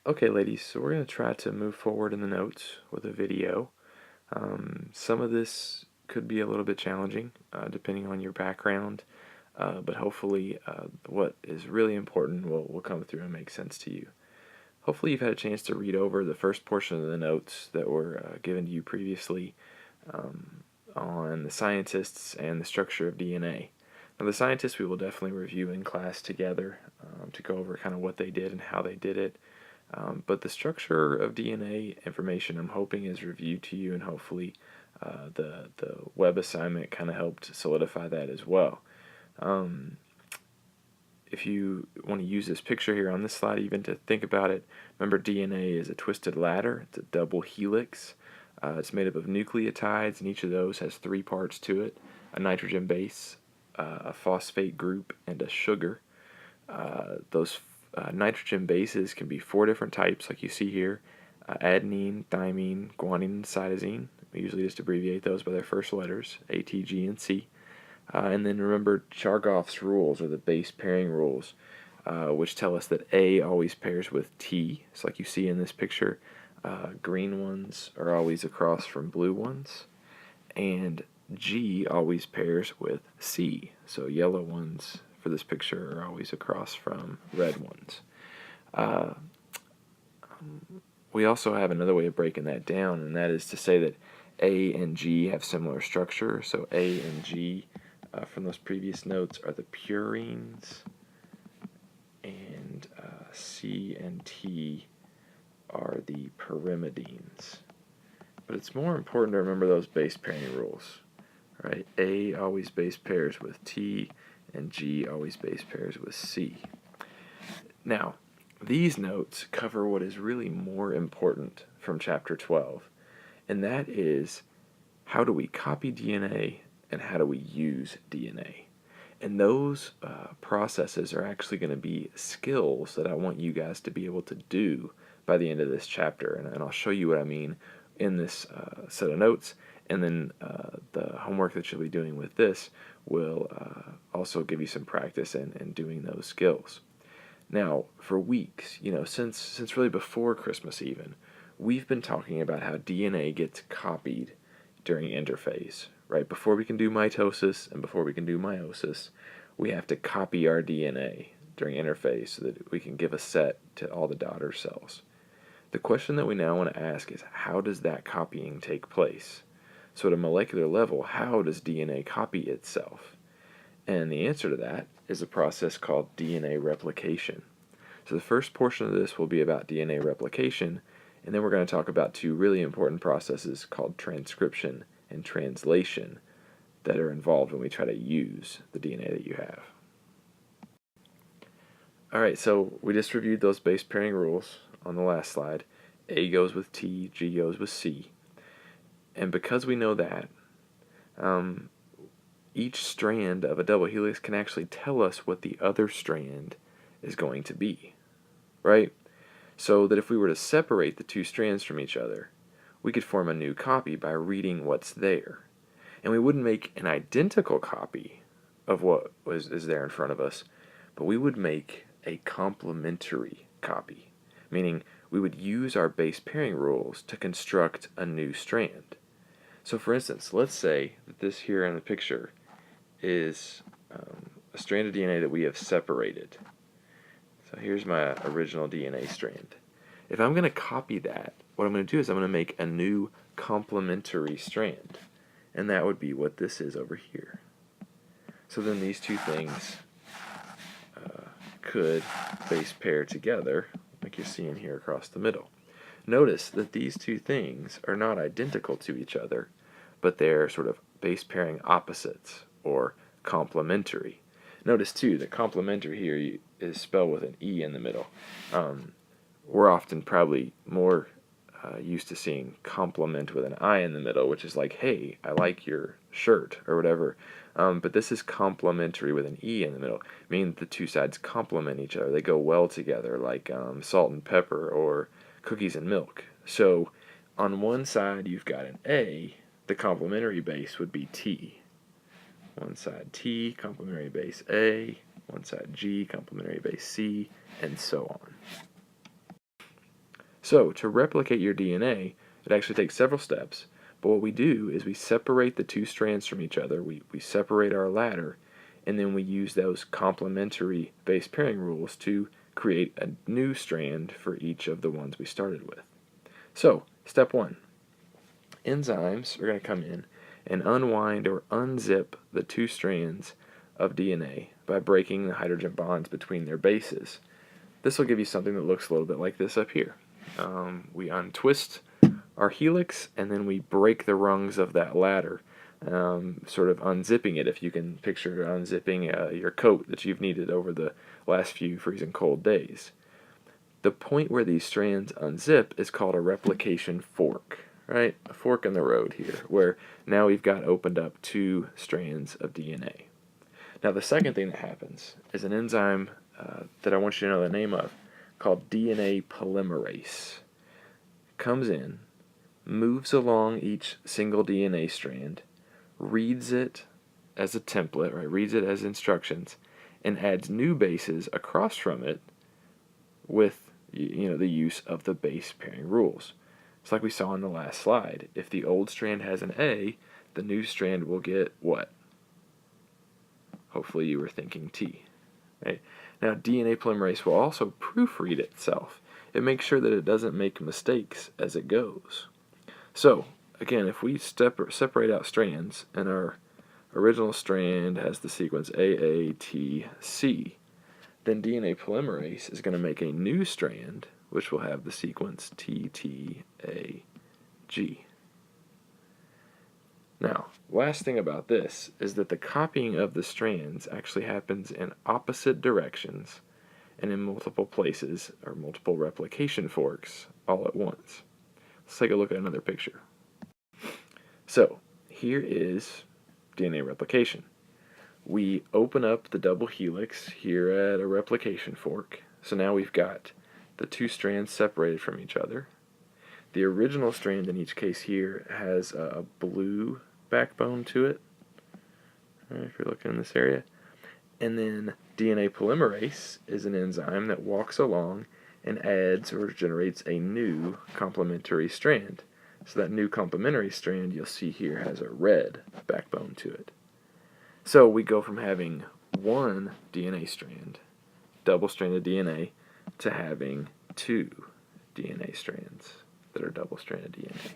Okay, ladies, so we're going to try to move forward in the notes with a video. Some of this could be a little bit challenging, depending on your background, but hopefully what is really important will come through and make sense to you. Hopefully you've had a chance to read over the first portion of the notes that were given to you previously on the scientists and the structure of DNA. Now the scientists we will definitely review in class together to go over kind of what they did and how they did it. But the structure of DNA information I'm hoping is reviewed to you, and hopefully the web assignment kind of helped solidify that as well. If you want to use this picture here on this slide even to think about it, remember DNA is a twisted ladder. It's a double helix. It's made up of nucleotides, and each of those has three parts to it: a nitrogen base, a phosphate group, and a sugar. Those nitrogen bases can be four different types, like you see here: adenine, thymine, guanine, and cytosine. We usually just abbreviate those by their first letters, A, T, G, and C. And then remember Chargaff's rules, or the base pairing rules, which tell us that A always pairs with T. So like you see in this picture, green ones are always across from blue ones, and G always pairs with C. So yellow ones for this picture are always across from red ones. We also have another way of breaking that down, and that is to say that A and G have similar structure. So A and G from those previous notes are the purines, and C and T are the pyrimidines. But it's more important to remember those base pairing rules. Right? A always base pairs with T, and G always base pairs with C. Now, these notes cover what is really more important from Chapter 12, and that is how do we copy DNA and how do we use DNA. And those processes are actually going to be skills that I want you guys to be able to do by the end of this chapter, and I'll show you what I mean in this set of notes. And then the homework that you'll be doing with this will also give you some practice in doing those skills. Now, for weeks, since really before Christmas even, we've been talking about how DNA gets copied during interphase. Right? Before we can do mitosis and before we can do meiosis, we have to copy our DNA during interphase so that we can give a set to all the daughter cells. The question that we now want to ask is, how does that copying take place? So at a molecular level, how does DNA copy itself? And the answer to that is a process called DNA replication. So the first portion of this will be about DNA replication, and then we're going to talk about two really important processes called transcription and translation that are involved when we try to use the DNA that you have. Alright, so we just reviewed those base pairing rules on the last slide. A goes with T, G goes with C. And because we know that, each strand of a double helix can actually tell us what the other strand is going to be, right? So that if we were to separate the two strands from each other, we could form a new copy by reading what's there. And we wouldn't make an identical copy of what is there in front of us, but we would make a complementary copy, meaning we would use our base pairing rules to construct a new strand. So for instance, let's say that this here in the picture is a strand of DNA that we have separated. So here's my original DNA strand. If I'm going to copy that, what I'm going to do is I'm going to make a new complementary strand. And that would be what this is over here. So then these two things could base pair together, like you're seeing here across the middle. Notice that these two things are not identical to each other, but they're sort of base pairing opposites, or complementary. Notice too that complementary here is spelled with an E in the middle. We're often probably more used to seeing complement with an I in the middle, which is like, hey, I like your shirt, or whatever. But this is complementary with an E in the middle, meaning the two sides complement each other. They go well together, like salt and pepper or cookies and milk. So on one side you've got an A, the complementary base would be T. One side T, complementary base A, one side G, complementary base C, and so on. So to replicate your DNA, it actually takes several steps. But what we do is we separate the two strands from each other. We separate our ladder, and then we use those complementary base pairing rules to create a new strand for each of the ones we started with. So, step one. Enzymes are going to come in and unwind or unzip the two strands of DNA by breaking the hydrogen bonds between their bases. This will give you something that looks a little bit like this up here. We untwist our helix, and then we break the rungs of that ladder, sort of unzipping it, if you can picture unzipping your coat that you've needed over the last few freezing cold days. The point where these strands unzip is called a replication fork, right? A fork in the road here, where now we've got opened up two strands of DNA. Now the second thing that happens is an enzyme that I want you to know the name of, called DNA polymerase. Comes in, moves along each single DNA strand, reads it as a template, right? Reads it as instructions, and adds new bases across from it with the use of the base pairing rules. It's like we saw in the last slide. If the old strand has an A, the new strand will get what? Hopefully you were thinking T. Right? Now DNA polymerase will also proofread itself. It makes sure that it doesn't make mistakes as it goes. So again, if we separate out strands, and our original strand has the sequence AATC, then DNA polymerase is going to make a new strand which will have the sequence TTAG. Now, last thing about this is that the copying of the strands actually happens in opposite directions and in multiple places, or multiple replication forks, all at once. Let's take a look at another picture. So, here is DNA replication. We open up the double helix here at a replication fork. So now we've got the two strands separated from each other. The original strand in each case here has a blue backbone to it, right, if you're looking in this area. And then DNA polymerase is an enzyme that walks along and adds or generates a new complementary strand. So that new complementary strand you'll see here has a red backbone to it. So we go from having one DNA strand, double-stranded DNA, to having two DNA strands that are double-stranded DNA.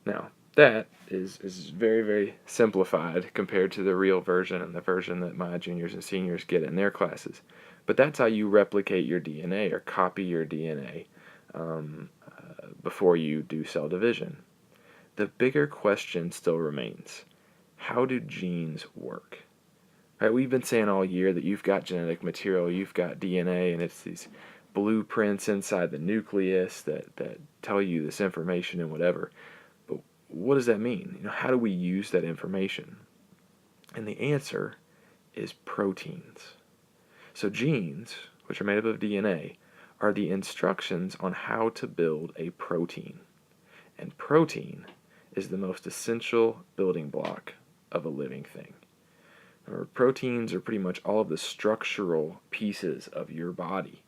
Now, that is very, very simplified compared to the real version and the version that my juniors and seniors get in their classes. But that's how you replicate your DNA or copy your DNA before you do cell division. The bigger question still remains, how do genes work? Right, we've been saying all year that you've got genetic material, you've got DNA, and it's these blueprints inside the nucleus that tell you this information and whatever. But what does that mean? How do we use that information? And the answer is proteins. So genes, which are made up of DNA, are the instructions on how to build a protein. And protein is the most essential building block of a living thing. Proteins are pretty much all of the structural pieces of your body.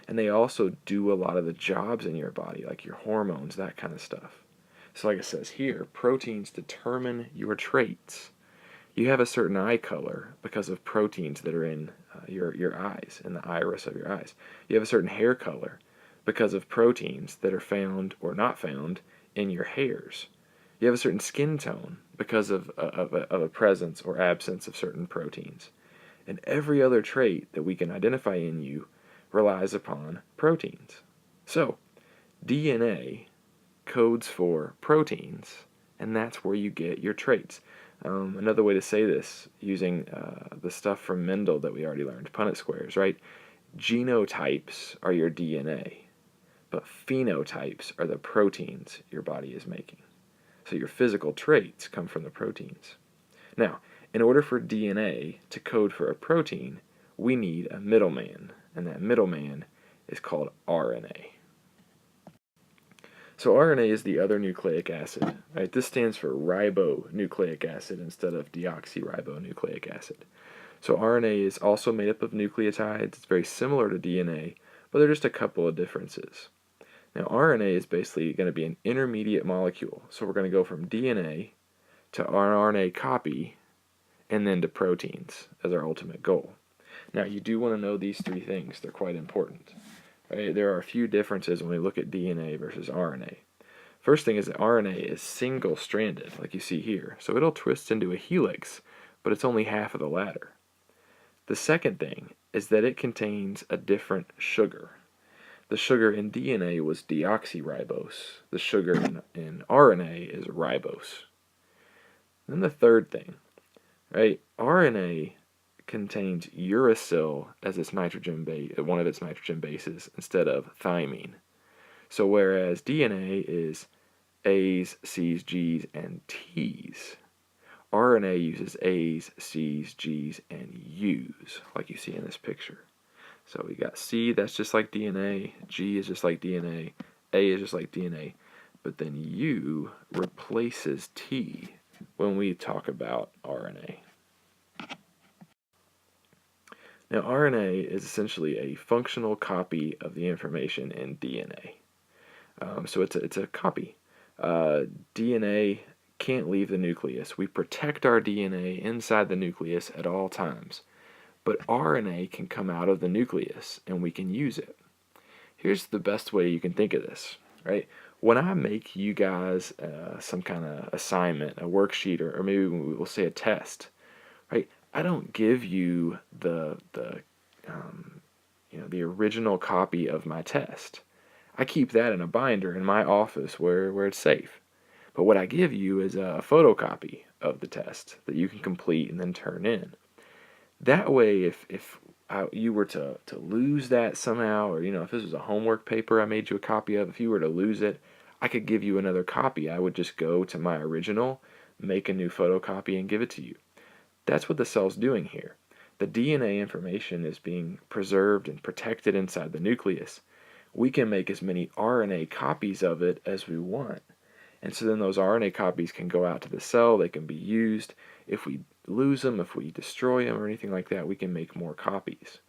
And they also do a lot of the jobs in your body, like your hormones, that kind of stuff. So like it says here, proteins determine your traits. You have a certain eye color because of proteins that are in your eyes, in the iris of your eyes. You have a certain hair color because of proteins that are found or not found in your hairs. You have a certain skin tone because of a presence or absence of certain proteins. And every other trait that we can identify in you relies upon proteins. So, DNA codes for proteins, and that's where you get your traits. Another way to say this, using the stuff from Mendel that we already learned, Punnett squares, right? Genotypes are your DNA, but phenotypes are the proteins your body is making. So your physical traits come from the proteins. Now, in order for DNA to code for a protein, we need a middleman, and that middleman is called RNA. So RNA is the other nucleic acid, right? This stands for ribonucleic acid instead of deoxyribonucleic acid. So RNA is also made up of nucleotides. It's very similar to DNA, but there are just a couple of differences. Now, RNA is basically going to be an intermediate molecule, so we're going to go from DNA to an RNA copy and then to proteins as our ultimate goal. Now, you do want to know these three things. They're quite important. Right? There are a few differences when we look at DNA versus RNA. First thing is that RNA is single-stranded, like you see here. So it'll twist into a helix, but it's only half of the ladder. The second thing is that it contains a different sugar. The sugar in DNA was deoxyribose. The sugar in RNA is ribose. Then the third thing, right? RNA contains uracil as its nitrogen base, one of its nitrogen bases, instead of thymine. So whereas DNA is A's, C's, G's, and T's, RNA uses A's, C's, G's, and U's, like you see in this picture. So we got C, that's just like DNA, G is just like DNA, A is just like DNA, but then U replaces T when we talk about RNA. Now, RNA is essentially a functional copy of the information in DNA. So it's a copy. DNA can't leave the nucleus. We protect our DNA inside the nucleus at all times. But RNA can come out of the nucleus, and we can use it. Here's the best way you can think of this, right? When I make you guys some kind of assignment, a worksheet, or maybe we'll say a test, right? I don't give you the original copy of my test. I keep that in a binder in my office where it's safe. But what I give you is a photocopy of the test that you can complete and then turn in. That way, if you were to lose that somehow, or if this was a homework paper I made you a copy of, if you were to lose it, I could give you another copy. I would just go to my original, make a new photocopy, and give it to you. That's what the cell's doing here. The DNA information is being preserved and protected inside the nucleus. We can make as many RNA copies of it as we want. And so then those RNA copies can go out to the cell, they can be used. If we lose them, if we destroy them or anything like that, we can make more copies.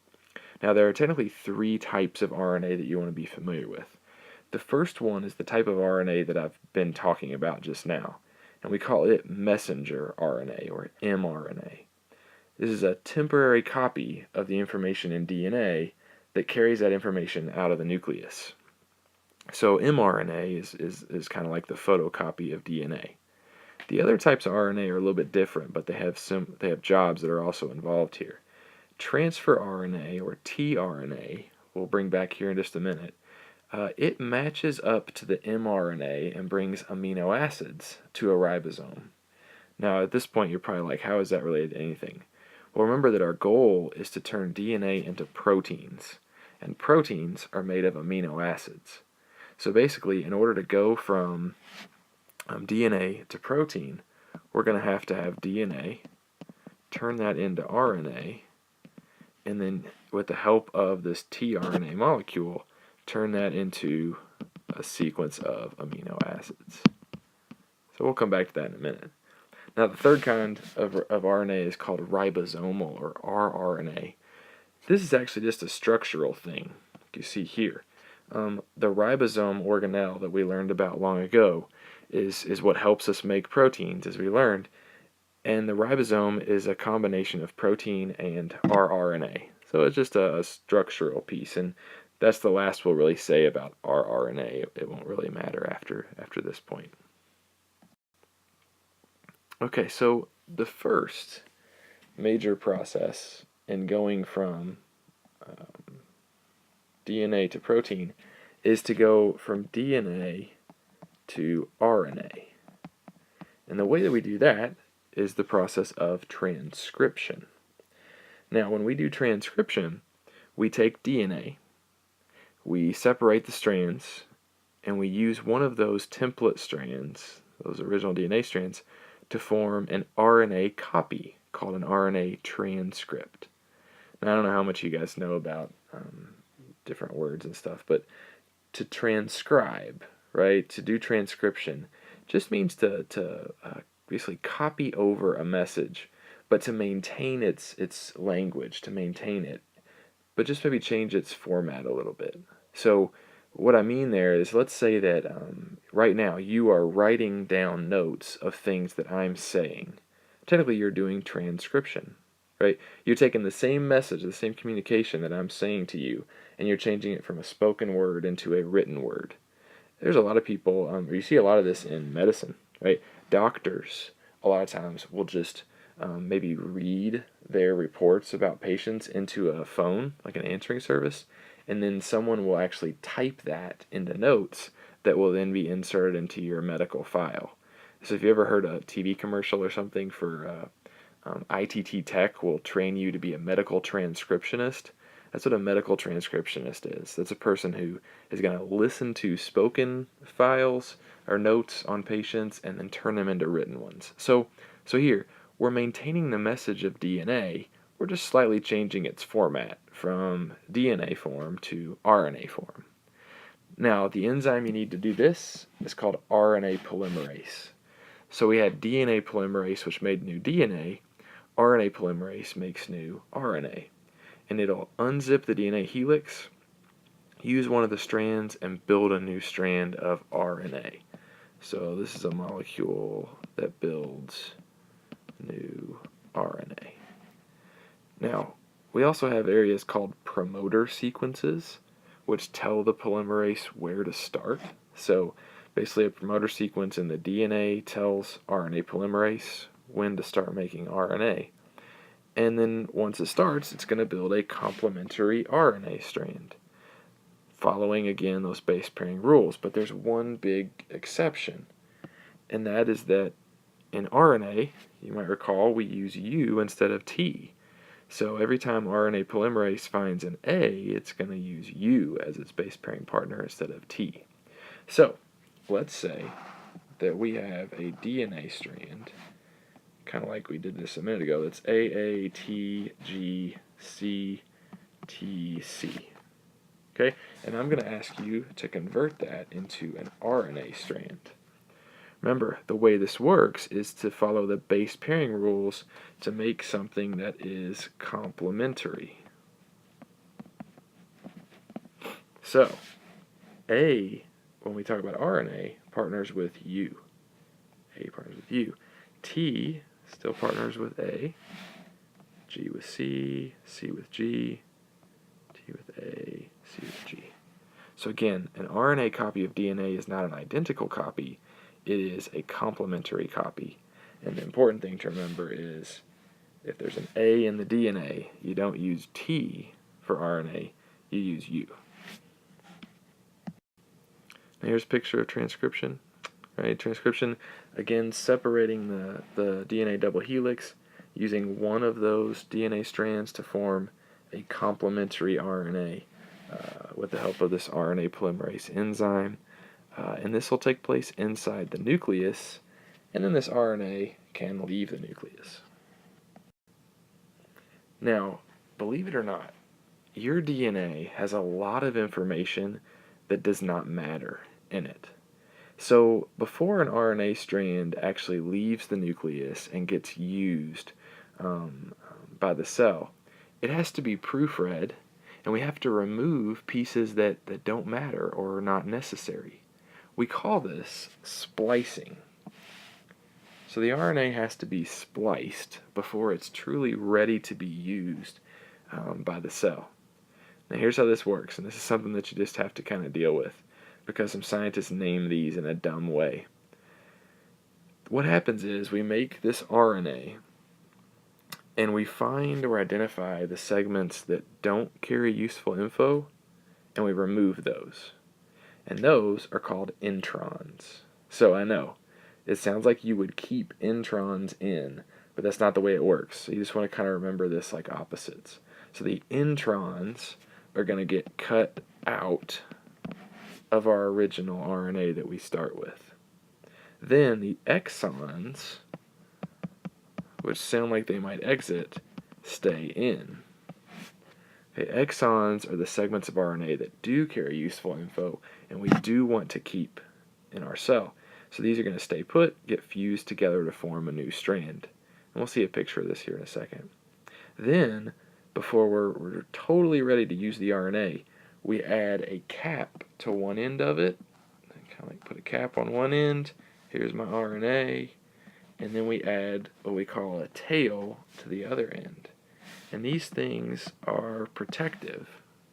Now, there are technically three types of RNA that you want to be familiar with. The first one is the type of RNA that I've been talking about just now, and we call it messenger RNA, or mRNA. This is a temporary copy of the information in DNA that carries that information out of the nucleus. So mRNA is kind of like the photocopy of DNA. The other types of RNA are a little bit different, but they have jobs that are also involved here. Transfer RNA, or tRNA, we'll bring back here in just a minute, it matches up to the mRNA and brings amino acids to a ribosome. Now, at this point, you're probably like, how is that related to anything? Well, remember that our goal is to turn DNA into proteins, and proteins are made of amino acids. So basically, in order to go from DNA to protein, we're going to have DNA, turn that into RNA, and then with the help of this tRNA molecule, turn that into a sequence of amino acids. So we'll come back to that in a minute. Now, the third kind of RNA is called ribosomal, or rRNA. This is actually just a structural thing, like you see here. The ribosome organelle that we learned about long ago is what helps us make proteins, as we learned, and the ribosome is a combination of protein and rRNA. So it's just a structural piece, and that's the last we'll really say about rRNA. It won't really matter after this point. Okay, so the first major process in going from DNA to protein is to go from DNA to RNA. And the way that we do that is the process of transcription. Now, when we do transcription, we take DNA, we separate the strands, and we use one of those template strands, those original DNA strands, to form an RNA copy called an RNA transcript. Now, I don't know how much you guys know about different words and stuff, but to transcribe, right, to do transcription, just means to basically copy over a message, but to maintain its language, to maintain it but just maybe change its format a little bit. So what I mean there is, let's say that right now you are writing down notes of things that I'm saying. Technically, you're doing transcription, right? You're taking the same message, the same communication that I'm saying to you, and you're changing it from a spoken word into a written word. There's a lot of people, you see a lot of this in medicine, right? Doctors, a lot of times, will just maybe read their reports about patients into a phone, like an answering service, and then someone will actually type that into notes that will then be inserted into your medical file. So if you ever heard a TV commercial or something for ITT Tech will train you to be a medical transcriptionist, that's what a medical transcriptionist is. That's a person who is going to listen to spoken files or notes on patients and then turn them into written ones. So here, we're maintaining the message of DNA. We're just slightly changing its format from DNA form to RNA form. Now, the enzyme you need to do this is called RNA polymerase. So we had DNA polymerase, which made new DNA. RNA polymerase makes new RNA. And it'll unzip the DNA helix, use one of the strands, and build a new strand of RNA. So this is a molecule that builds new RNA. Now, we also have areas called promoter sequences, which tell the polymerase where to start. So basically a promoter sequence in the DNA tells RNA polymerase when to start making RNA. And then once it starts, it's going to build a complementary RNA strand, following again those base pairing rules. But there's one big exception, and that is that in RNA, you might recall, we use U instead of T. So every time RNA polymerase finds an A, it's going to use U as its base pairing partner instead of T. So let's say that we have a DNA strand, kind of like we did this a minute ago, that's AATGCTC. Okay, and I'm going to ask you to convert that into an RNA strand. Remember, the way this works is to follow the base pairing rules to make something that is complementary. So, A, when we talk about RNA, partners with U. A partners with U. T still partners with A. G with C, C with G, T with A, C with G. So again, an RNA copy of DNA is not an identical copy. It is a complementary copy. And the important thing to remember is if there's an A in the DNA, you don't use T for RNA, you use U. Now here's a picture of transcription. Right? Transcription, again, separating the DNA double helix, using one of those DNA strands to form a complementary RNA with the help of this RNA polymerase enzyme. And this will take place inside the nucleus, and then this RNA can leave the nucleus. Now, believe it or not, your DNA has a lot of information that does not matter in it. So before an RNA strand actually leaves the nucleus and gets used by the cell, it has to be proofread, and we have to remove pieces that don't matter or are not necessary. We call this splicing. So the RNA has to be spliced before it's truly ready to be used by the cell. Now here's how this works, and this is something that you just have to kind of deal with, because some scientists name these in a dumb way. What happens is we make this RNA, and we find or identify the segments that don't carry useful info, and we remove those. And those are called introns. So I know, it sounds like you would keep introns in, but that's not the way it works. So you just want to kind of remember this like opposites. So the introns are going to get cut out of our original RNA that we start with. Then the exons, which sound like they might exit, stay in. Okay, exons are the segments of RNA that do carry useful info and we do want to keep in our cell. So these are going to stay put, get fused together to form a new strand. And we'll see a picture of this here in a second. Then before we're totally ready to use the RNA, we add a cap to one end of it. Kind of like put a cap on one end. Here's my RNA. And then we add what we call a tail to the other end. And these things are protective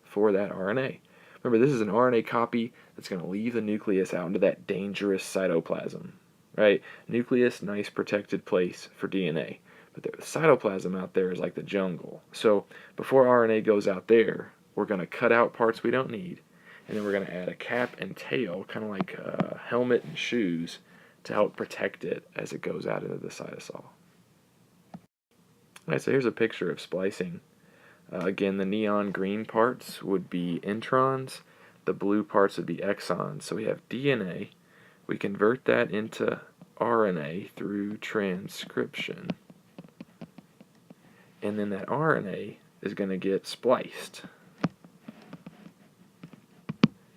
for that RNA. Remember, this is an RNA copy that's going to leave the nucleus out into that dangerous cytoplasm, right? Nucleus, nice protected place for DNA. But the cytoplasm out there is like the jungle. So before RNA goes out there, we're going to cut out parts we don't need, and then we're going to add a cap and tail, kind of like a helmet and shoes, to help protect it as it goes out into the cytosol. Alright, so here's a picture of splicing. Again, the neon green parts would be introns, the blue parts would be exons. So we have DNA, we convert that into RNA through transcription, and then that RNA is going to get spliced.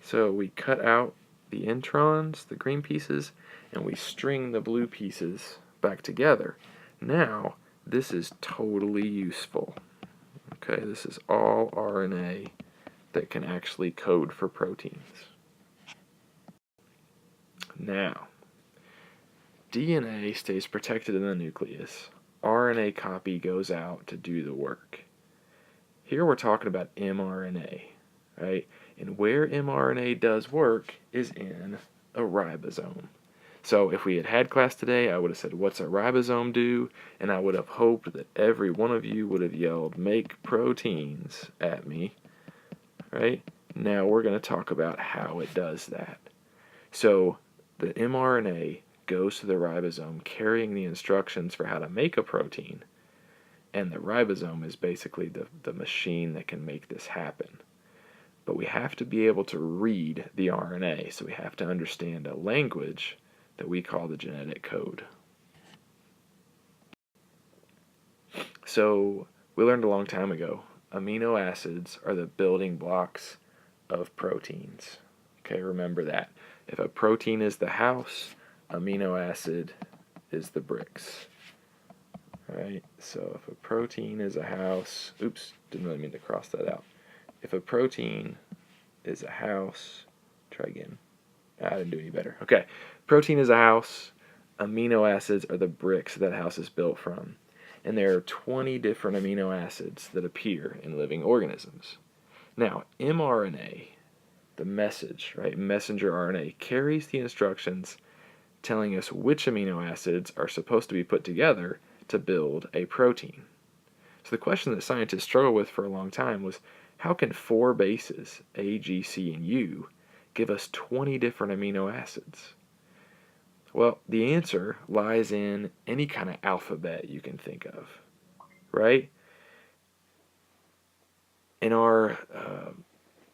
So we cut out the introns, the green pieces, and we string the blue pieces back together. Now, this is totally useful. Okay, this is all RNA that can actually code for proteins. Now, DNA stays protected in the nucleus. RNA copy goes out to do the work. Here we're talking about mRNA, right? And where mRNA does work is in a ribosome. So if we had had class today, I would have said, what's a ribosome do? And I would have hoped that every one of you would have yelled, make proteins at me, right? Now we're going to talk about how it does that. So the mRNA goes to the ribosome carrying the instructions for how to make a protein, and the ribosome is basically the machine that can make this happen. But we have to be able to read the RNA, so we have to understand a language that we call the genetic code. So we learned a long time ago, amino acids are the building blocks of proteins. Okay, remember that. If a protein is the house, amino acid is the bricks. Right? So if a protein is a house, oops, didn't really mean to cross that out. If a protein is a house, try again. I didn't do any better. Okay, protein is a house, amino acids are the bricks that house is built from. And there are 20 different amino acids that appear in living organisms. Now, mRNA, the message, right, messenger RNA, carries the instructions telling us which amino acids are supposed to be put together to build a protein. So the question that scientists struggled with for a long time was, how can 4 bases, A, G, C, and U, give us 20 different amino acids? Well, the answer lies in any kind of alphabet you can think of, right? In our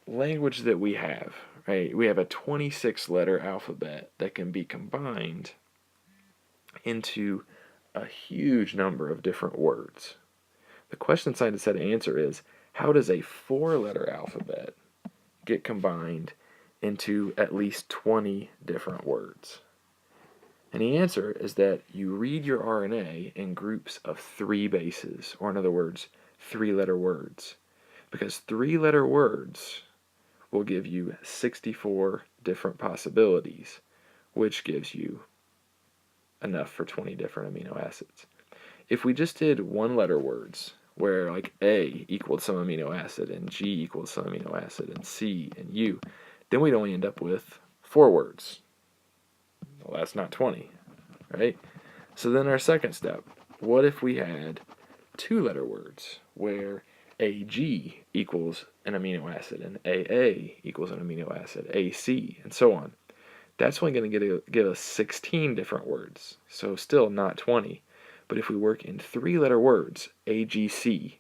language that we have, right, we have a 26-letter alphabet that can be combined into a huge number of different words. The question scientists had to answer is, how does a 4-letter alphabet get combined into at least 20 different words? And the answer is that you read your RNA in groups of 3 bases, or in other words, 3-letter words. Because 3-letter words will give you 64 different possibilities, which gives you enough for 20 different amino acids. If we just did 1-letter words, where like A equaled some amino acid, and G equals some amino acid, and C and U, then we'd only end up with 4 words. Well, that's not 20, right? So then our second step, what if we had 2-letter words, where AG equals an amino acid, and AA equals an amino acid, AC, and so on? That's only going to give us 16 different words, so still not 20. But if we work in 3-letter words, AGC,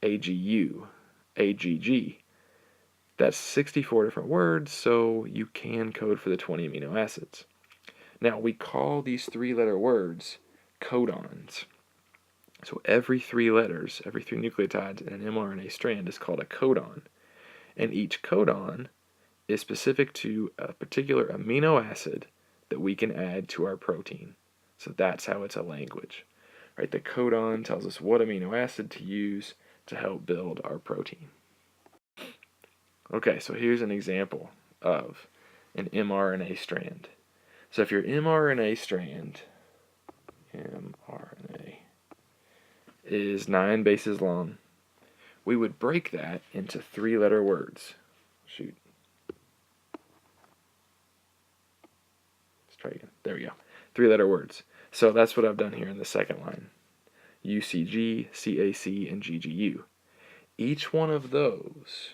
AGU, AGG, that's 64 different words, so you can code for the 20 amino acids. Now, we call these 3-letter words codons. So every 3 letters, every 3 nucleotides in an mRNA strand is called a codon. And each codon is specific to a particular amino acid that we can add to our protein. So that's how it's a language. Right? The codon tells us what amino acid to use to help build our protein. Okay, so here's an example of an mRNA strand. So if your mRNA strand, mRNA, is 9 bases long, we would break that into 3-letter words. Shoot. Let's try again. There we go. 3-letter words. So that's what I've done here in the second line. UCG, CAC, and GGU. Each one of those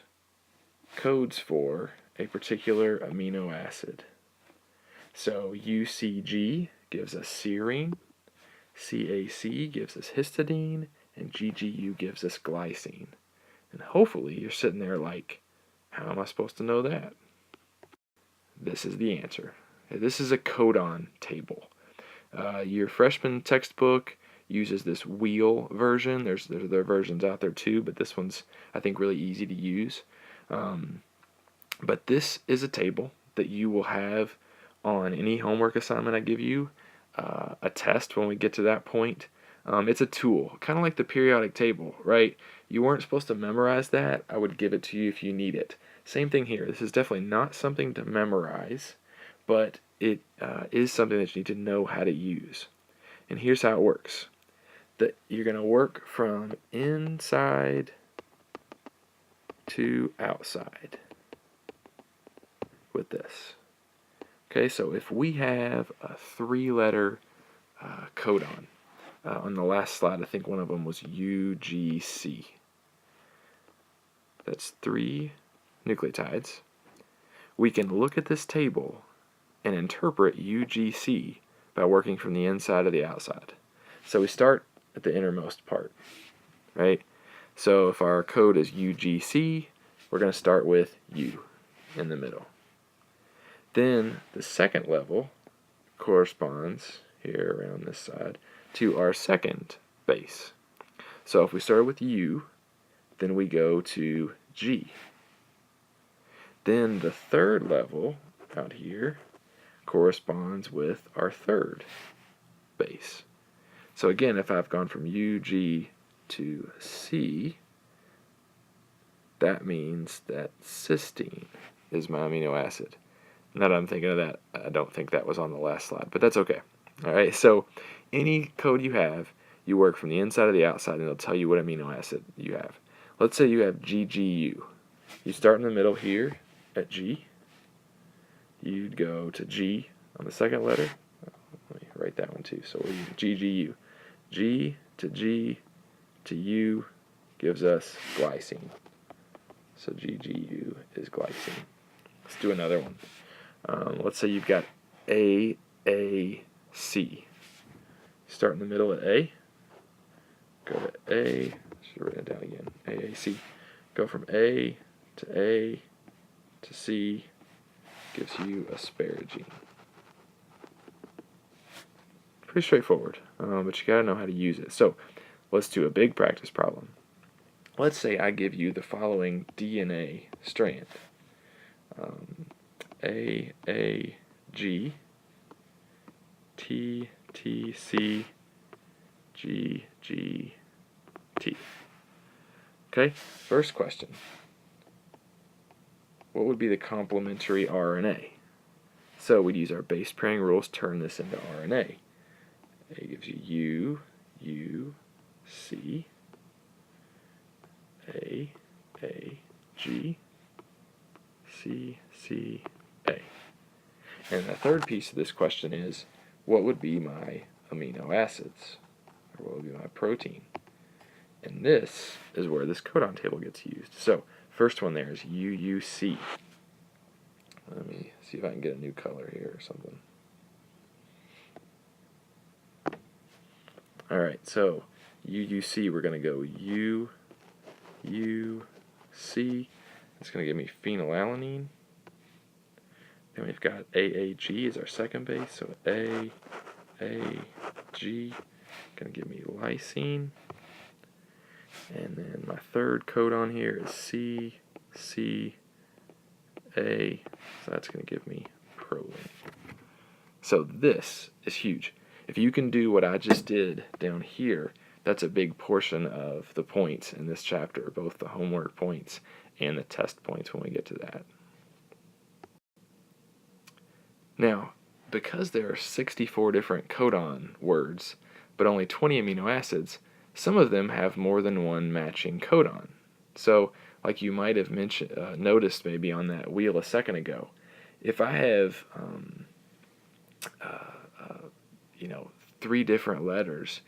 codes for a particular amino acid. So UCG gives us serine, CAC gives us histidine, and GGU gives us glycine. And hopefully you're sitting there like, how am I supposed to know that? This is the answer. This is a codon table. Your freshman textbook uses this wheel version. There are versions out there too, but this one's, I think, really easy to use. But this is a table that you will have on any homework assignment I give you, a test when we get to that point. It's a tool, kind of like the periodic table, right? You weren't supposed to memorize that. I would give it to you if you need it. Same thing here. This is definitely not something to memorize, but it is something that you need to know how to use. And here's how it works. You're going to work from inside to outside with this. Okay, so if we have a 3-letter codon, on the last slide, I think one of them was UGC. That's 3 nucleotides. We can look at this table and interpret UGC by working from the inside to the outside. So we start at the innermost part, right? So if our code is UGC, we're going to start with U in the middle. Then the second level corresponds, here around this side, to our second base. So if we start with U, then we go to G. Then the third level out here corresponds with our third base. So again, if I've gone from UG to C, that means that cysteine is my amino acid. Now that I'm thinking of that, I don't think that was on the last slide, but that's okay. All right, so any code you have, you work from the inside to the outside, and it'll tell you what amino acid you have. Let's say you have GGU. You start in the middle here at G. You'd go to G on the second letter. Let me write that one too. So we'll use GGU. G to U gives us glycine. So GGU is glycine. Let's do another one. Let's say you've got AAC. Start in the middle at A. Go to A. Should write it down again. AAC. Go from A to C. Gives you asparagine. Pretty straightforward, but you got to know how to use it. So let's do a big practice problem. Let's say I give you the following DNA strand. AAG, TTC, GGT. Okay, first question. What would be the complementary RNA? So we'd use our base pairing rules, turn this into RNA. A gives you U, C, A, G, C, C, A. And the third piece of this question is, what would be my amino acids? Or what would be my protein? And this is where this codon table gets used. So, first one there is UUC. Let me see if I can get a new color here or something. Alright, so UUC, we're going to go UUC. It's going to give me phenylalanine. Then we've got AAG is our second base, so AAG going to give me lysine. And then my third codon here is CCA, so that's going to give me proline. So this is huge. If you can do what I just did down here, That's a big portion of the points in this chapter, both the homework points and the test points when we get to that. Now, because there are 64 different codon words, but only 20 amino acids, some of them have more than one matching codon. So, like you might have noticed maybe on that wheel a second ago, if I have, 3 different letters,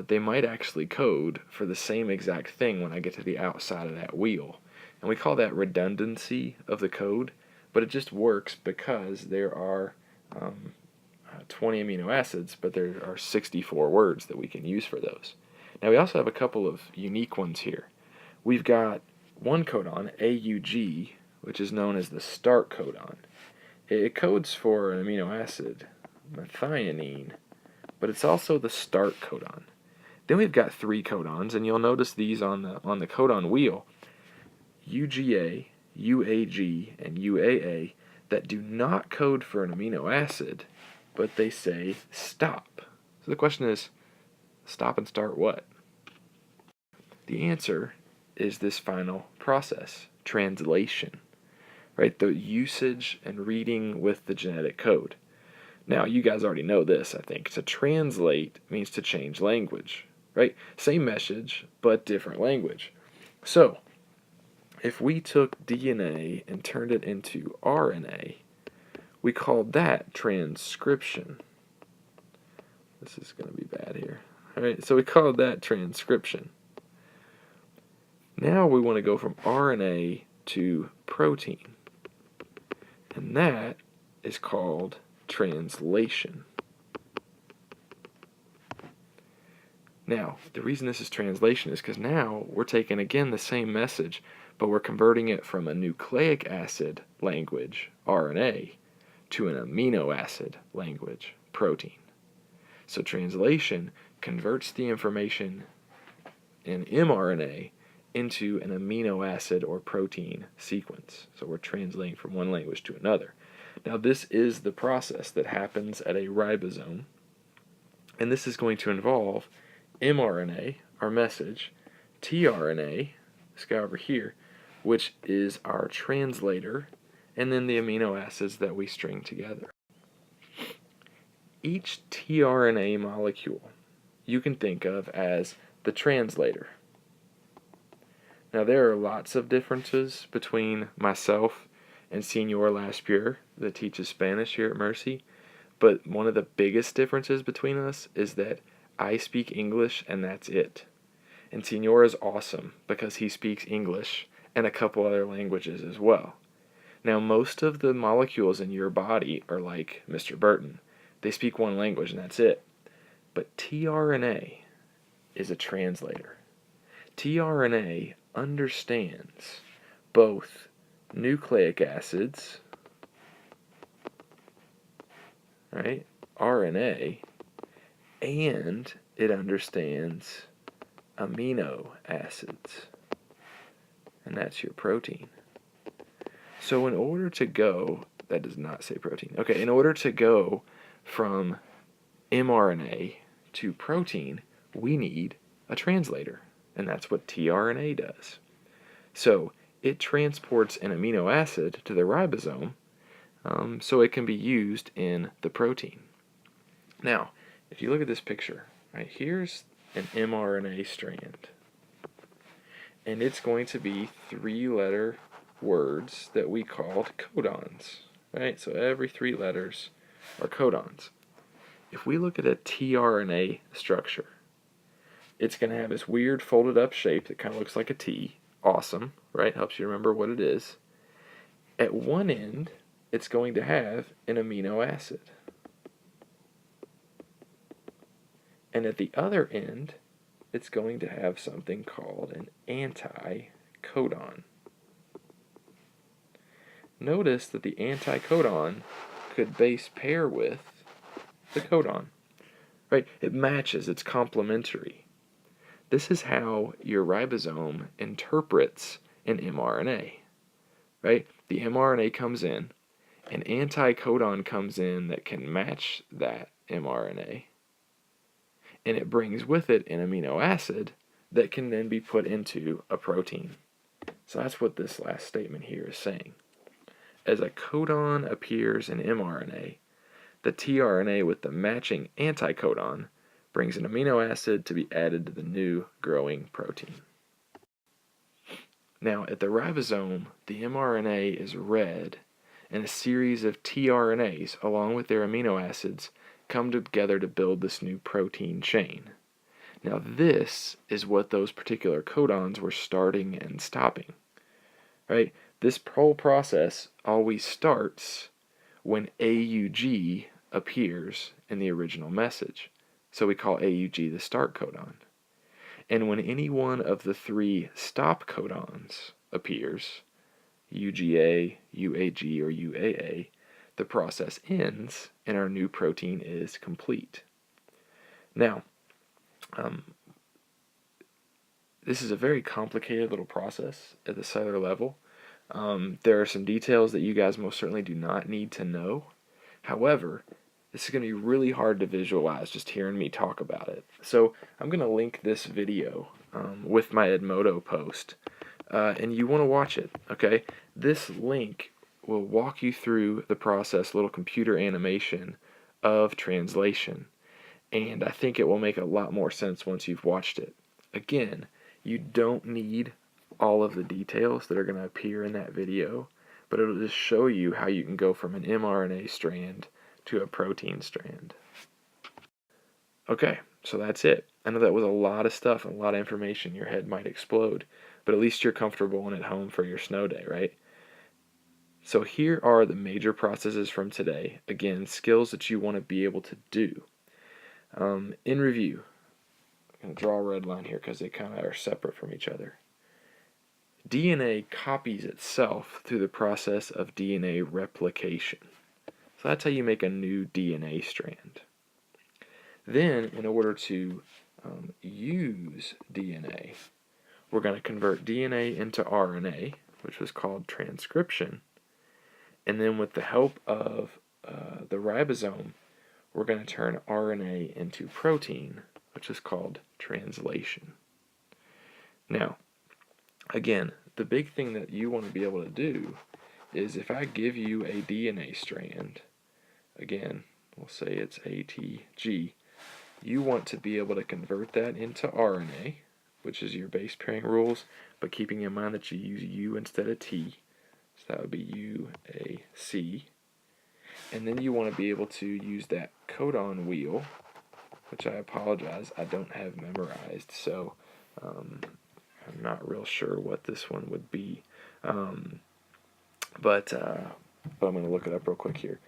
they might actually code for the same exact thing when I get to the outside of that wheel. And we call that redundancy of the code, but it just works because there are 20 amino acids, but there are 64 words that we can use for those. Now we also have a couple of unique ones here. We've got one codon, AUG, which is known as the start codon. It codes for an amino acid, methionine, but it's also the start codon. Then we've got 3 codons, and you'll notice these on the codon wheel, UGA, UAG, and UAA, that do not code for an amino acid, but they say stop. So the question is, stop and start what? The answer is this final process, translation, right? The usage and reading with the genetic code. Now, you guys already know this, I think. To translate means to change language, right? Same message, but different language. So, if we took DNA and turned it into RNA, we called that transcription. This is going to be bad here. All right, so we called that transcription. Now we want to go from RNA to protein, and that is called translation. Now, the reason this is translation is because now we're taking again the same message, but we're converting it from a nucleic acid language, RNA, to an amino acid language, protein. So translation converts the information in mRNA into an amino acid or protein sequence. So we're translating from one language to another. Now this is the process that happens at a ribosome, and this is going to involve mRNA, our message, tRNA, this guy over here, which is our translator, and then the amino acids that we string together. Each tRNA molecule you can think of as the translator. Now there are lots of differences between myself and Senor Laspier that teaches Spanish here at Mercy, but one of the biggest differences between us is that I speak English and that's it. And Senor is awesome because he speaks English and a couple other languages as well. Now most of the molecules in your body are like Mr. Burton. They speak one language and that's it. But tRNA is a translator. tRNA understands both nucleic acids, right, RNA, and it understands amino acids, and that's your protein. So in order to go, that does not say protein. Okay, in order to go from mRNA to protein, we need a translator, and that's what tRNA does. So it transports an amino acid to the ribosome so it can be used in the protein. Now, if you look at this picture, right, here's an mRNA strand, and it's going to be 3-letter words that we called codons, right? So every 3 letters are codons. If we look at a tRNA structure, it's going to have this weird folded up shape that kind of looks like a T. Awesome, right? Helps you remember what it is. At one end, it's going to have an amino acid. And at the other end, it's going to have something called an anticodon. Notice that the anticodon could base pair with the codon, right? It matches, it's complementary. This is how your ribosome interprets an mRNA, right? The mRNA comes in, an anticodon comes in that can match that mRNA, and it brings with it an amino acid that can then be put into a protein. So that's what this last statement here is saying. As a codon appears in mRNA, the tRNA with the matching anticodon brings an amino acid to be added to the new growing protein. Now, at the ribosome, the mRNA is read, and a series of tRNAs, along with their amino acids, come together to build this new protein chain. Now, this is what those particular codons were starting and stopping. Right? This whole process always starts when AUG appears in the original message. So we call AUG the start codon. And when any one of the three stop codons appears, UGA, UAG, or UAA, the process ends and our new protein is complete. Now, this is a very complicated little process at the cellular level. There are some details that you guys most certainly do not need to know. However, this is going to be really hard to visualize just hearing me talk about it. So I'm going to link this video with my Edmodo post, and you want to watch it, okay? This link will walk you through the process, little computer animation of translation, and I think it will make a lot more sense once you've watched it. Again, you don't need all of the details that are going to appear in that video, but it'll just show you how you can go from an mRNA strand to a protein strand. Okay, so that's it. I know that was a lot of stuff and a lot of information. Your head might explode, but at least you're comfortable and at home for your snow day, right? So here are the major processes from today. Again, skills that you want to be able to do. In review, I'm going to draw a red line here because they kind of are separate from each other. DNA copies itself through the process of DNA replication. So that's how you make a new DNA strand. Then, in order to use DNA, we're going to convert DNA into RNA, which was called transcription. And then with the help of the ribosome, we're going to turn RNA into protein, which is called translation. Now, again, the big thing that you want to be able to do is if I give you a DNA strand, again, we'll say it's ATG, you want to be able to convert that into RNA, which is your base pairing rules, but keeping in mind that you use U instead of T, so that would be UAC. And then you want to be able to use that codon wheel, which I apologize, I don't have memorized, so I'm not real sure what this one would be. But I'm going to look it up real quick here.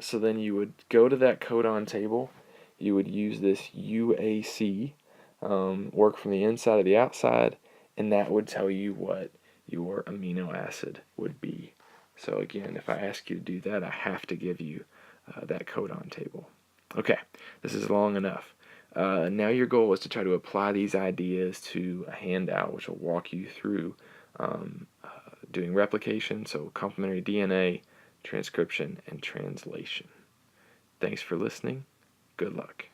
So then you would go to that codon table, you would use this UAC, work from the inside to the outside, and that would tell you what your amino acid would be. So again, if I ask you to do that, I have to give you that codon table. Okay, this is long enough. Now your goal is to try to apply these ideas to a handout which will walk you through doing replication, so complementary DNA, transcription, and translation. Thanks for listening. Good luck.